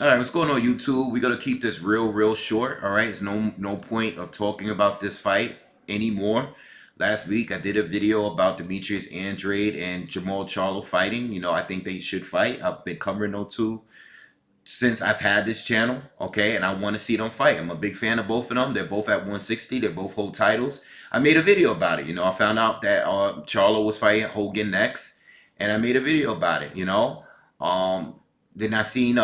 All right, what's going on, YouTube? We're gonna keep this real short. All right, it's no point of talking about this fight anymore. Last week I did a video about Demetrius Andrade and Jamal Charlo fighting. I think they should fight. I've been covering those two since I've had this channel. Okay, and I want to see them fight. I'm a big fan of both of them. They're both at 160. They both hold titles. I made a video about it. I found out that Charlo was fighting Hogan next, and I made a video about it. Um, then I seen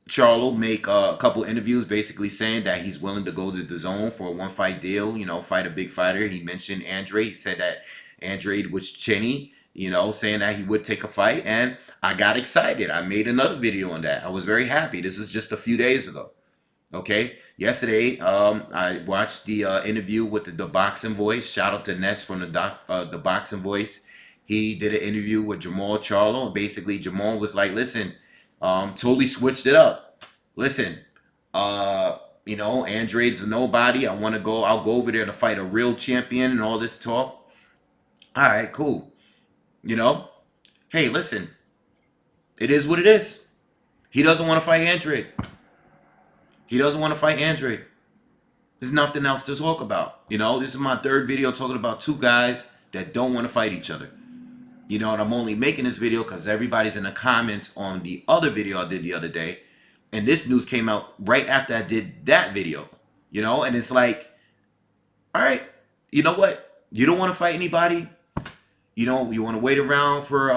Charlo make a couple interviews basically saying that he's willing to go to the zone for a one fight deal, fight a big fighter. He mentioned Andre. He said that Andre was chinny, saying that he would take a fight. And I got excited. I made another video on that. I was very happy. This is just a few days ago. Okay. Yesterday, I watched the interview with the Boxing Voice. Shout out to Ness from the Boxing Voice. He did an interview with Jamal Charlo. And basically, Jamal was like, listen, totally switched it up. Listen, uh, Andrade's a nobody. I'll go over there to fight a real champion and all this talk. All right, cool. You know, hey, listen, it is what it is. He doesn't want to fight Andrade. He doesn't want to fight Andrade. There's nothing else to talk about. This is my third video talking about two guys that don't want to fight each other. And I'm only making this video because everybody's in the comments on the other video I did the other day. And this news came out right after I did that video. And it's like, all right, you know what? You don't want to fight anybody. You want to wait around for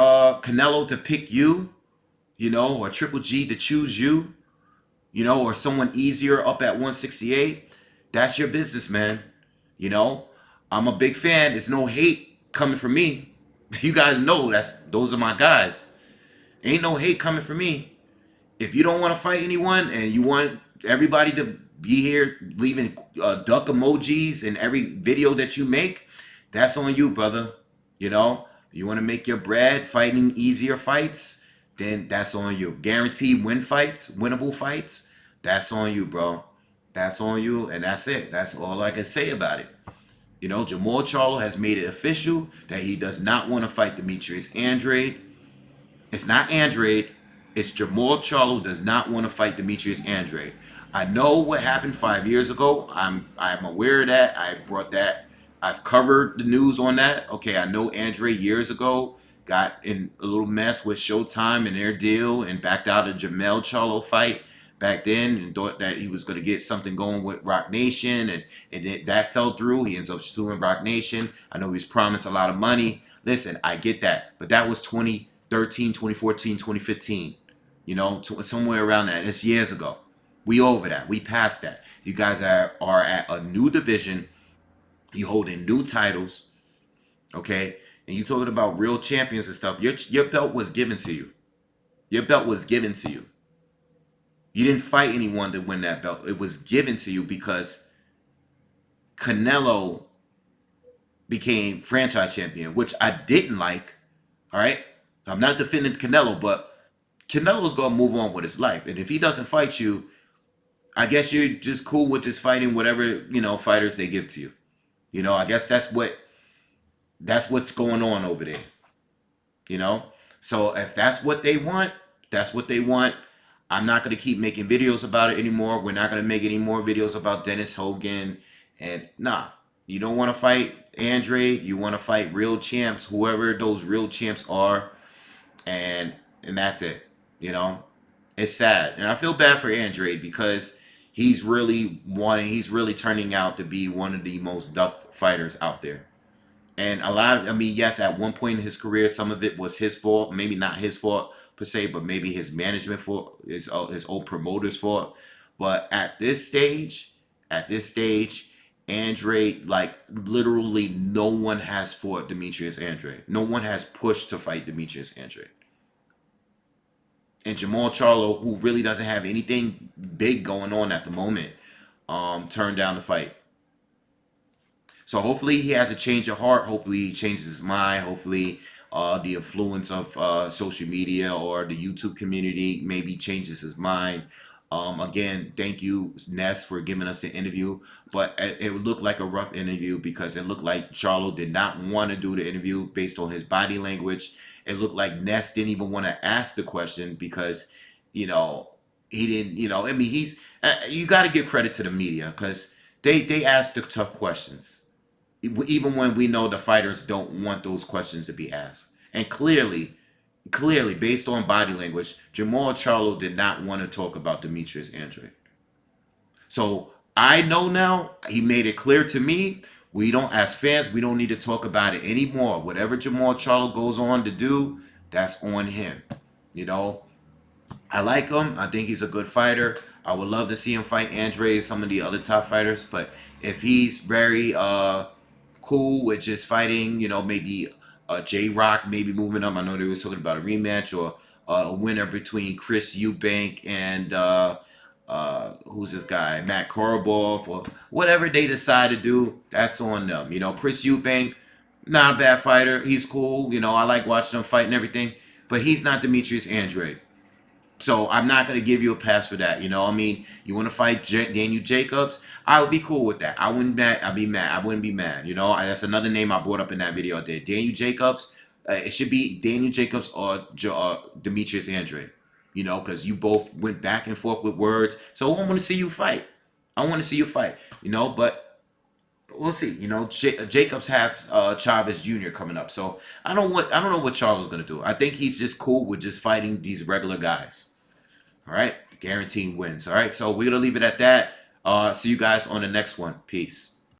Canelo to pick you, or Triple G to choose you, or someone easier up at 168. That's your business, man. You know, I'm a big fan. There's no hate coming from me. You guys know those are my guys. Ain't no hate coming from me. If you don't want to fight anyone and you want everybody to be here leaving duck emojis in every video that you make, that's on you, brother. You want to make your bread fighting easier fights, then that's on you. Guaranteed win fights, winnable fights, that's on you, bro. That's on you, and that's it. That's all I can say about it. Jamal Charlo has made it official that he does not want to fight Demetrius Andrade. It's not Andrade. It's Jamal Charlo does not want to fight Demetrius Andrade. I know what happened 5 years ago. I'm aware of that. I brought that. I've covered the news on that. Okay, I know Andrade years ago got in a little mess with Showtime and their deal and backed out of Jamel Charlo fight back then and thought that he was going to get something going with Rock Nation and that fell through. He ends up suing Rock Nation. I know he's promised a lot of money. Listen, I get that, but that was 2013, 2014, 2015. Somewhere around that. It's years ago. We over that. We past that. You guys are at a new division. You holding new titles, okay? And you talking about real champions and stuff. Your belt was given to you. Your belt was given to you. You didn't fight anyone to win that belt. It was given to you because Canelo became franchise champion, which I didn't like. All right? I'm not defending Canelo, but Canelo's going to move on with his life. And if he doesn't fight you, I guess you're just cool with just fighting whatever, fighters they give to you. I guess that's what's going on over there. You know? So if that's what they want, that's what they want. I'm not going to keep making videos about it anymore. We're not going to make any more videos about Dennis Hogan. And nah, you don't want to fight Andre. You want to fight real champs, whoever those real champs are. And that's it. It's sad. And I feel bad for Andre because he's really turning out to be one of the most ducked fighters out there. And yes, at one point in his career, some of it was his fault. Maybe not his fault per se, but maybe his management fault, his old promoter's fault. But at this stage, Andre, like literally no one has fought Demetrius Andre. No one has pushed to fight Demetrius Andre. And Jamal Charlo, who really doesn't have anything big going on at the moment, turned down the fight. So hopefully he has a change of heart. Hopefully he changes his mind. Hopefully the influence of social media or the YouTube community maybe changes his mind. Again, thank you, Ness, for giving us the interview. But it looked like a rough interview because it looked like Charlo did not want to do the interview based on his body language. It looked like Ness didn't even want to ask the question because, you know, he didn't, you know, I mean, he's, you got to give credit to the media because they ask the tough questions, even when we know the fighters don't want those questions to be asked. And clearly, based on body language, Jamal Charlo did not want to talk about Demetrius Andrade. So I know now, he made it clear to me, we don't, as fans, we don't need to talk about it anymore. Whatever Jamal Charlo goes on to do, that's on him. You know, I like him. I think he's a good fighter. I would love to see him fight Andre and some of the other top fighters. But if he's very cool with just fighting, you know, maybe J Rock, maybe moving up. I know they was talking about a rematch or a winner between Chris Eubank and who's this guy, Matt Korobov, or whatever they decide to do. That's on them. You know, Chris Eubank, not a bad fighter. He's cool. You know, I like watching him fight and everything. But he's not Demetrius Andrade. So I'm not going to give you a pass for that. You know, I mean, you want to fight Daniel Jacobs? I would be cool with that. I wouldn't mad. I'd be mad. I wouldn't be mad. You know, that's another name I brought up in that video I did. Daniel Jacobs. It should be Daniel Jacobs or Demetrius Andrade. You know, because you both went back and forth with words. So I want to see you fight. I want to see you fight. You know, but we'll see. You know, Jacobs has Chavez Jr. coming up. So I don't know what Charles gonna do. I think he's just cool with just fighting these regular guys. All right, guaranteed wins. All right, so we're gonna leave it at that. See you guys on the next one. Peace.